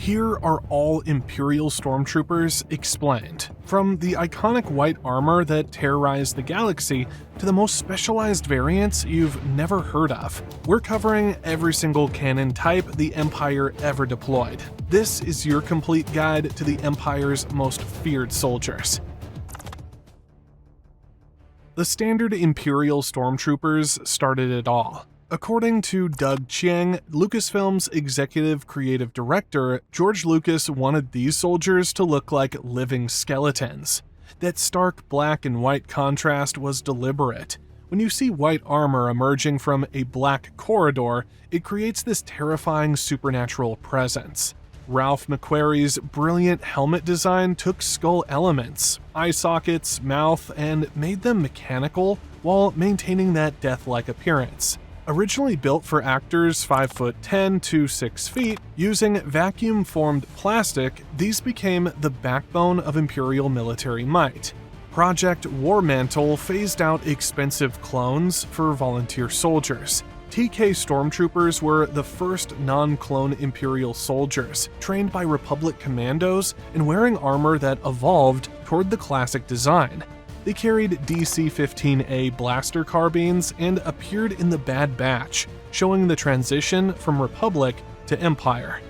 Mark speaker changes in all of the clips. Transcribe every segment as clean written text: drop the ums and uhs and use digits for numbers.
Speaker 1: Here are all Imperial Stormtroopers explained, from the iconic white armor that terrorized the galaxy to the most specialized variants you've never heard of. We're covering every single Canon type the Empire ever deployed. This is your complete guide to the Empire's most feared soldiers. The standard Imperial Stormtroopers started it all. According to Doug Chiang, Lucasfilm's executive creative director, George Lucas wanted these soldiers to look like living skeletons. That stark black and white contrast was deliberate. When you see white armor emerging from a black corridor, it creates this terrifying supernatural presence. Ralph McQuarrie's brilliant helmet design took skull elements, eye sockets, mouth, and made them mechanical while maintaining that death-like appearance. Originally built for actors 5'10" to 6 feet, using vacuum-formed plastic, these became the backbone of Imperial military might. Project Warmantle phased out expensive clones for volunteer soldiers. TK Stormtroopers were the first non-clone Imperial soldiers, trained by Republic commandos and wearing armor that evolved toward the classic design. They carried DC-15A blaster carbines and appeared in the Bad Batch, showing the transition from Republic to Empire.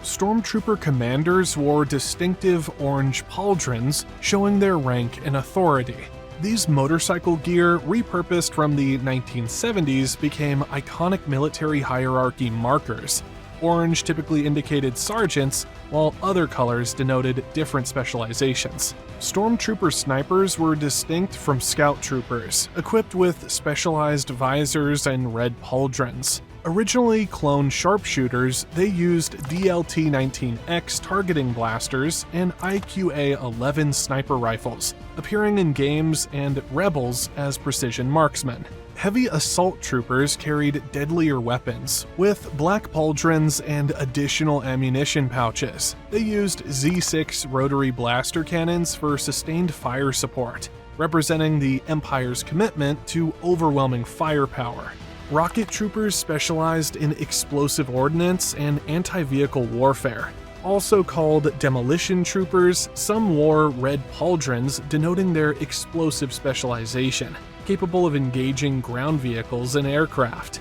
Speaker 1: Stormtrooper commanders wore distinctive orange pauldrons, showing their rank and authority. These motorcycle gear, repurposed from the 1970s, became iconic military hierarchy markers. Orange typically indicated sergeants, while other colors denoted different specializations. Stormtrooper snipers were distinct from scout troopers, equipped with specialized visors and red pauldrons. Originally cloned sharpshooters, they used DLT-19X targeting blasters and IQA-11 sniper rifles, appearing in games, and Rebels as precision marksmen. Heavy assault troopers carried deadlier weapons, with black pauldrons and additional ammunition pouches. They used Z6 rotary blaster cannons for sustained fire support, representing the Empire's commitment to overwhelming firepower. Rocket troopers specialized in explosive ordnance and anti-vehicle warfare. Also called demolition troopers, some wore red pauldrons denoting their explosive specialization, capable of engaging ground vehicles and aircraft.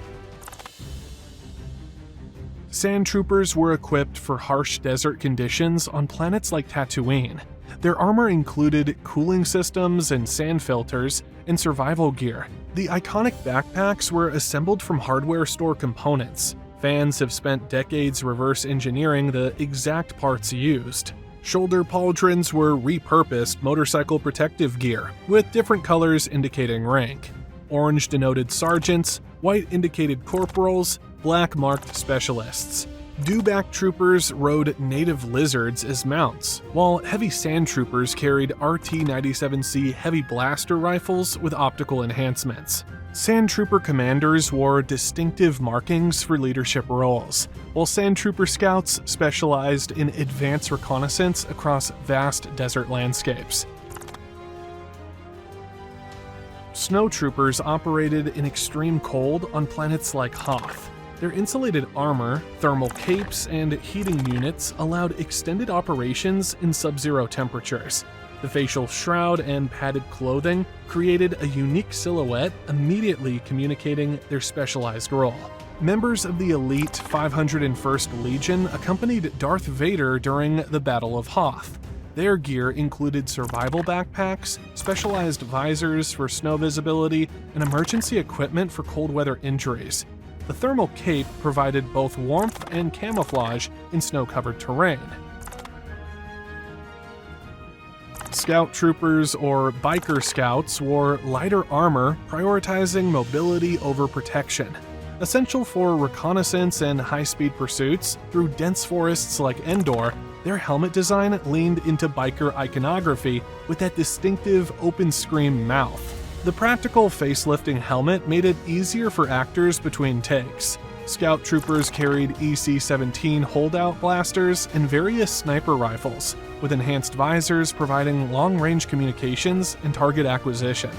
Speaker 1: Sandtroopers were equipped for harsh desert conditions on planets like Tatooine. Their armor included cooling systems and sand filters and survival gear. The iconic backpacks were assembled from hardware store components. Fans have spent decades reverse engineering the exact parts used. Shoulder pauldrons were repurposed motorcycle protective gear, with different colors indicating rank. Orange denoted sergeants, white indicated corporals, black marked specialists. Dewback troopers rode native lizards as mounts, while heavy sandtroopers carried RT-97C heavy blaster rifles with optical enhancements. Sandtrooper commanders wore distinctive markings for leadership roles, while Sandtrooper scouts specialized in advanced reconnaissance across vast desert landscapes. Snowtroopers operated in extreme cold on planets like Hoth. Their insulated armor, thermal capes, and heating units allowed extended operations in sub-zero temperatures. The facial shroud and padded clothing created a unique silhouette, immediately communicating their specialized role. Members of the elite 501st Legion accompanied Darth Vader during the Battle of Hoth. Their gear included survival backpacks, specialized visors for snow visibility, and emergency equipment for cold weather injuries. The thermal cape provided both warmth and camouflage in snow-covered terrain. Scout troopers, or biker scouts, wore lighter armor, prioritizing mobility over protection. Essential for reconnaissance and high-speed pursuits through dense forests like Endor, their helmet design leaned into biker iconography with that distinctive open-scream mouth. The practical face-lifting helmet made it easier for actors between takes. Scout troopers carried EC-17 holdout blasters and various sniper rifles, with enhanced visors providing long-range communications and target acquisition.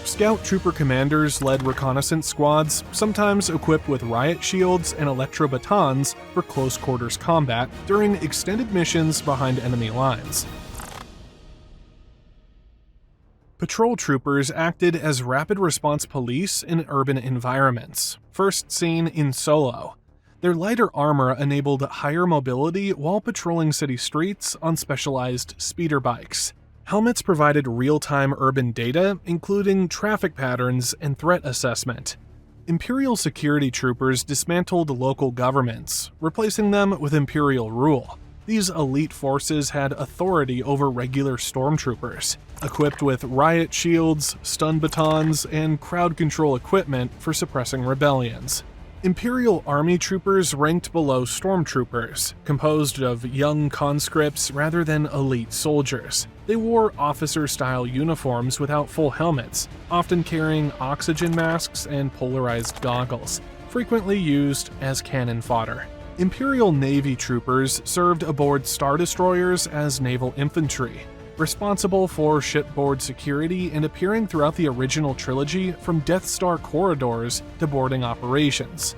Speaker 1: Scout trooper commanders led reconnaissance squads, sometimes equipped with riot shields and electro-batons for close-quarters combat during extended missions behind enemy lines. Patrol troopers acted as rapid response police in urban environments, first seen in Solo. Their lighter armor enabled higher mobility while patrolling city streets on specialized speeder bikes. Helmets provided real-time urban data, including traffic patterns and threat assessment. Imperial security troopers dismantled local governments, replacing them with Imperial rule. These elite forces had authority over regular Stormtroopers, equipped with riot shields, stun batons, and crowd control equipment for suppressing rebellions. Imperial Army troopers ranked below Stormtroopers, composed of young conscripts rather than elite soldiers. They wore officer-style uniforms without full helmets, often carrying oxygen masks and polarized goggles, frequently used as cannon fodder. Imperial Navy troopers served aboard Star Destroyers as naval infantry, responsible for shipboard security and appearing throughout the original trilogy from Death Star corridors to boarding operations.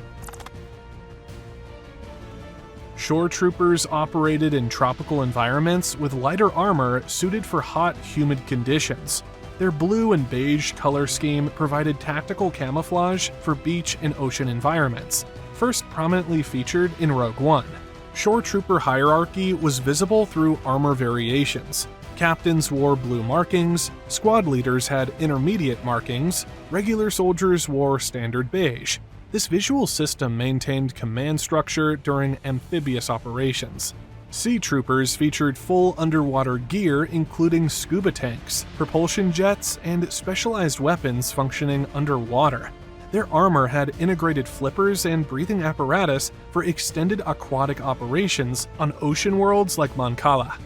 Speaker 1: Shore troopers operated in tropical environments with lighter armor suited for hot, humid conditions. Their blue and beige color scheme provided tactical camouflage for beach and ocean environments, first prominently featured in Rogue One. Shore trooper hierarchy was visible through armor variations. Captains wore blue markings, squad leaders had intermediate markings, regular soldiers wore standard beige. This visual system maintained command structure during amphibious operations. Sea troopers featured full underwater gear including scuba tanks, propulsion jets, and specialized weapons functioning underwater. Their armor had integrated flippers and breathing apparatus for extended aquatic operations on ocean worlds like Mon Cala.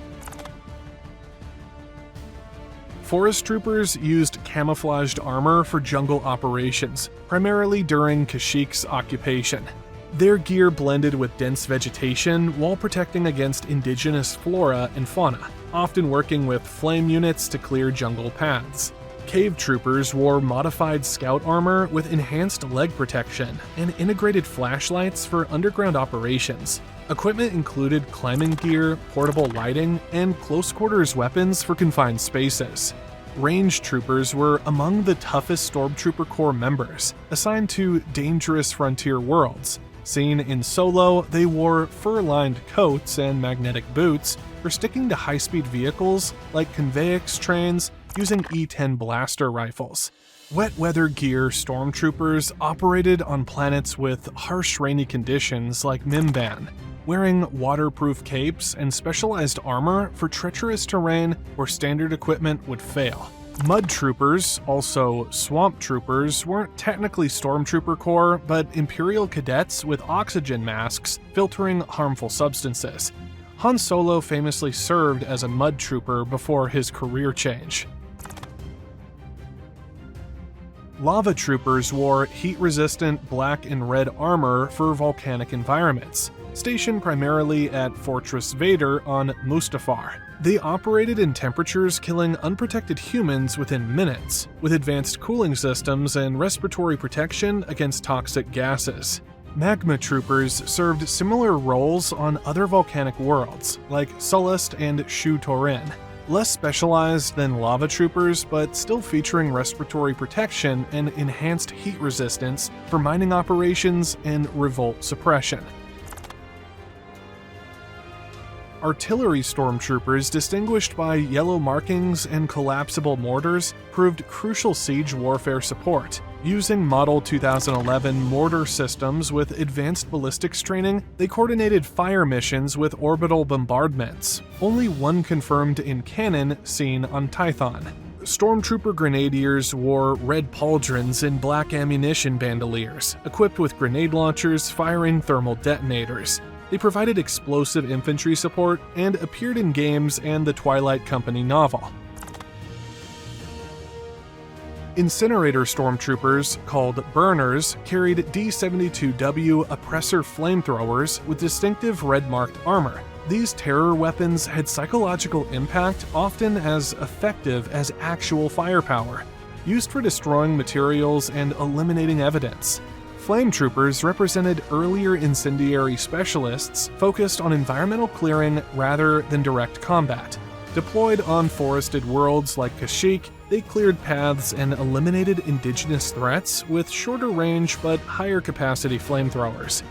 Speaker 1: Forest troopers used camouflaged armor for jungle operations, primarily during Kashyyyk's occupation. Their gear blended with dense vegetation while protecting against indigenous flora and fauna, often working with flame units to clear jungle paths. Cave troopers wore modified scout armor with enhanced leg protection and integrated flashlights for underground operations. Equipment included climbing gear, portable lighting, and close-quarters weapons for confined spaces. Range troopers were among the toughest Stormtrooper Corps members, assigned to dangerous frontier worlds. Seen in Solo, they wore fur-lined coats and magnetic boots for sticking to high-speed vehicles like conveyance trains using E-10 blaster rifles. Wet weather gear Stormtroopers operated on planets with harsh rainy conditions like Mimban, wearing waterproof capes and specialized armor for treacherous terrain where standard equipment would fail. Mud troopers, also swamp troopers, weren't technically Stormtrooper Corps, but Imperial cadets with oxygen masks filtering harmful substances. Han Solo famously served as a mud trooper before his career change. Lava troopers wore heat-resistant black and red armor for volcanic environments, stationed primarily at Fortress Vader on Mustafar. They operated in temperatures killing unprotected humans within minutes, with advanced cooling systems and respiratory protection against toxic gases. Magma troopers served similar roles on other volcanic worlds, like Sullust and Shu Torin. Less specialized than lava troopers, but still featuring respiratory protection and enhanced heat resistance for mining operations and revolt suppression. Artillery stormtroopers, distinguished by yellow markings and collapsible mortars, proved crucial siege warfare support. Using Model 2011 mortar systems with advanced ballistics training, they coordinated fire missions with orbital bombardments, only one confirmed in Canon seen on Tython. Stormtrooper grenadiers wore red pauldrons and black ammunition bandoliers, equipped with grenade launchers firing thermal detonators. They provided explosive infantry support and appeared in games and the Twilight Company novel. Incinerator stormtroopers, called burners, carried D-72W oppressor flamethrowers with distinctive red-marked armor. These terror weapons had psychological impact, often as effective as actual firepower. used for destroying materials and eliminating evidence. Flame Troopers represented earlier Incendiary specialists focused on environmental clearing rather than direct combat. Deployed on forested worlds like Kashyyyk, they cleared paths and eliminated indigenous threats with shorter range but higher capacity flamethrowers.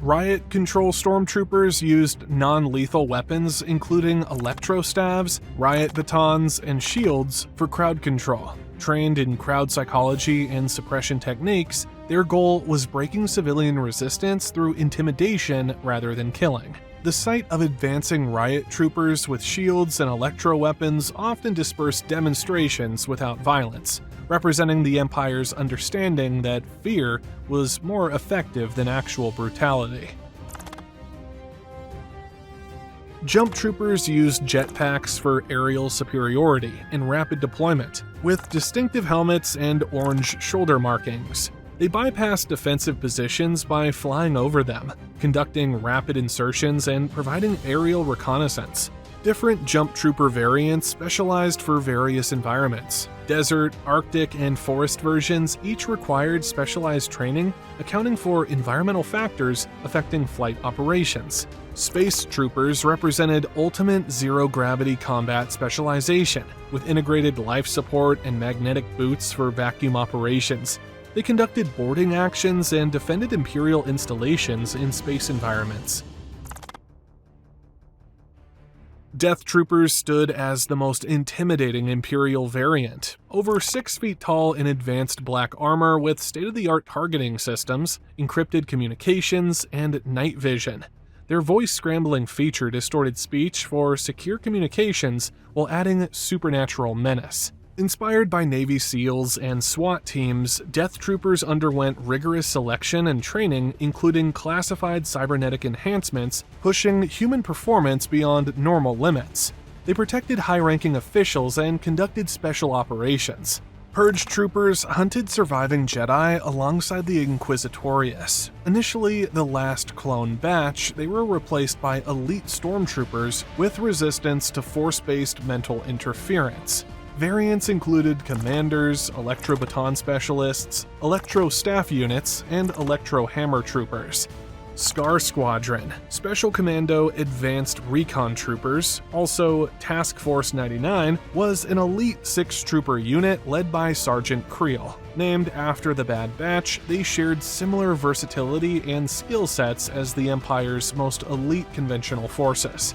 Speaker 1: Riot control Stormtroopers used non-lethal weapons including electro-staves, riot batons, and shields for crowd control. Trained in crowd psychology and suppression techniques, their goal was breaking civilian resistance through intimidation rather than killing. The sight of advancing Riot troopers with shields and electro-weapons often dispersed demonstrations without violence, representing the Empire's understanding that fear was more effective than actual brutality. Jump Troopers used jetpacks for aerial superiority and rapid deployment, with distinctive helmets and orange shoulder markings. They bypassed defensive positions by flying over them, conducting rapid insertions and providing aerial reconnaissance. Different Jump Trooper variants specialized for various environments. Desert, Arctic, and forest versions each required specialized training, accounting for environmental factors affecting flight operations. Space Troopers represented ultimate zero-gravity combat specialization, with integrated life support and magnetic boots for vacuum operations. They conducted boarding actions and defended Imperial installations in space environments. Death Troopers stood as the most intimidating Imperial variant, over 6 feet tall in advanced black armor with state-of-the-art targeting systems, encrypted communications, and night vision. Their voice-scrambling feature distorted speech for secure communications while adding supernatural menace. Inspired by Navy SEALs and SWAT teams, Death Troopers underwent rigorous selection and training, including classified cybernetic enhancements, pushing human performance beyond normal limits. They protected high-ranking officials and conducted special operations. Purge Troopers hunted surviving Jedi alongside the Inquisitorius. Initially the last clone batch, they were replaced by elite Stormtroopers with resistance to force-based mental interference. Variants included Commanders, Electro-Baton Specialists, Electro-Staff Units, and Electro-Hammer Troopers. Scar Squadron, Special Commando Advanced Recon Troopers, also Task Force 99, was an elite 6-trooper unit led by Sergeant Creel. Named after the Bad Batch, they shared similar versatility and skill sets as the Empire's most elite conventional forces.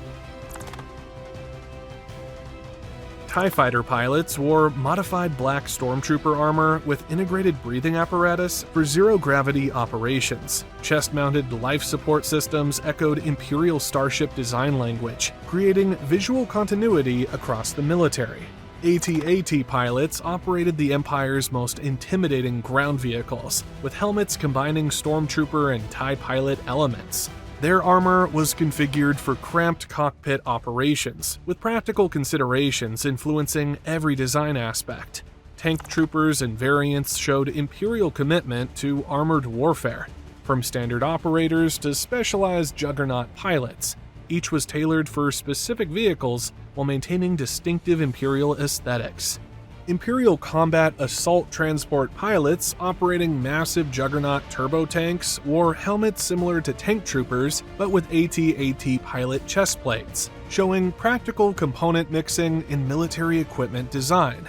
Speaker 1: TIE Fighter pilots wore modified black Stormtrooper armor with integrated breathing apparatus for zero-gravity operations. Chest-mounted life support systems echoed Imperial Starship design language, creating visual continuity across the military. AT-AT pilots operated the Empire's most intimidating ground vehicles, with helmets combining Stormtrooper and TIE pilot elements. Their armor was configured for cramped cockpit operations, with practical considerations influencing every design aspect. Tank troopers and variants showed Imperial commitment to armored warfare, from standard operators to specialized juggernaut pilots. Each was tailored for specific vehicles while maintaining distinctive Imperial aesthetics. Imperial combat assault transport pilots operating massive juggernaut turbo tanks wore helmets similar to tank troopers but with AT-AT pilot chest plates, showing practical component mixing in military equipment design.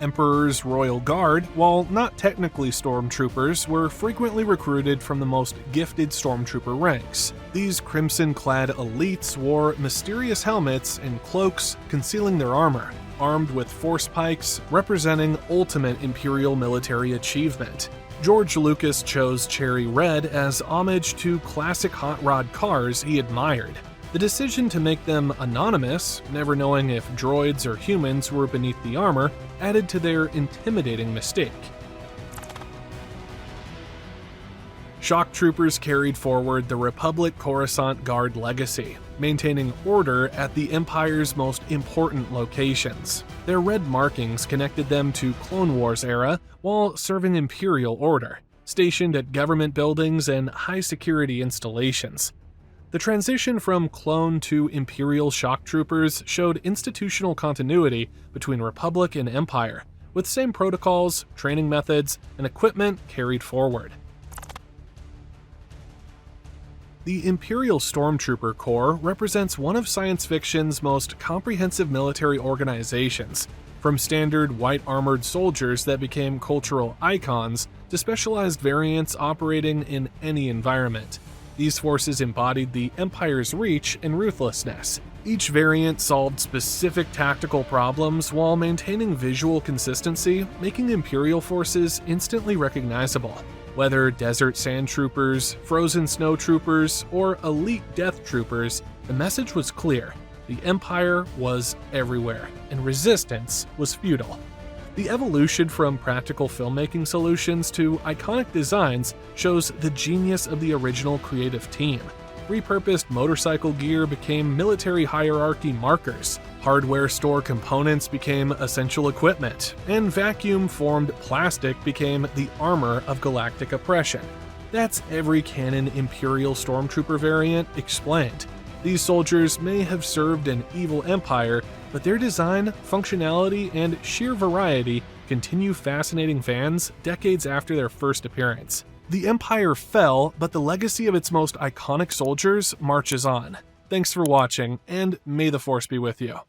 Speaker 1: Emperor's Royal Guard, while not technically Stormtroopers, were frequently recruited from the most gifted Stormtrooper ranks. These crimson-clad elites wore mysterious helmets and cloaks concealing their armor, armed with force pikes representing ultimate Imperial military achievement. George Lucas chose cherry red as homage to classic hot rod cars he admired. The decision to make them anonymous, never knowing if droids or humans were beneath the armor, added to their intimidating mystique. Shock Troopers carried forward the Republic Coruscant Guard legacy, maintaining order at the Empire's most important locations. Their red markings connected them to Clone Wars era while serving Imperial order, stationed at government buildings and high-security installations. The transition from clone to Imperial shock troopers showed institutional continuity between Republic and Empire, with same protocols, training methods, and equipment carried forward. The Imperial Stormtrooper Corps represents one of science fiction's most comprehensive military organizations, from standard white-armored soldiers that became cultural icons to specialized variants operating in any environment. These forces embodied the Empire's reach and ruthlessness. Each variant solved specific tactical problems while maintaining visual consistency, making Imperial forces instantly recognizable. Whether desert Sandtroopers, frozen snowtroopers, or elite death troopers, the message was clear. The Empire was everywhere, and resistance was futile. The evolution from practical filmmaking solutions to iconic designs shows the genius of the original creative team. Repurposed motorcycle gear became military hierarchy markers, hardware store components became essential equipment, and vacuum-formed plastic became the armor of galactic oppression. That's every Canon Imperial Stormtrooper variant explained. These soldiers may have served an evil empire, but their design, functionality, and sheer variety continue fascinating fans decades after their first appearance. The Empire fell, but the legacy of its most iconic soldiers marches on. Thanks for watching, and may the Force be with you.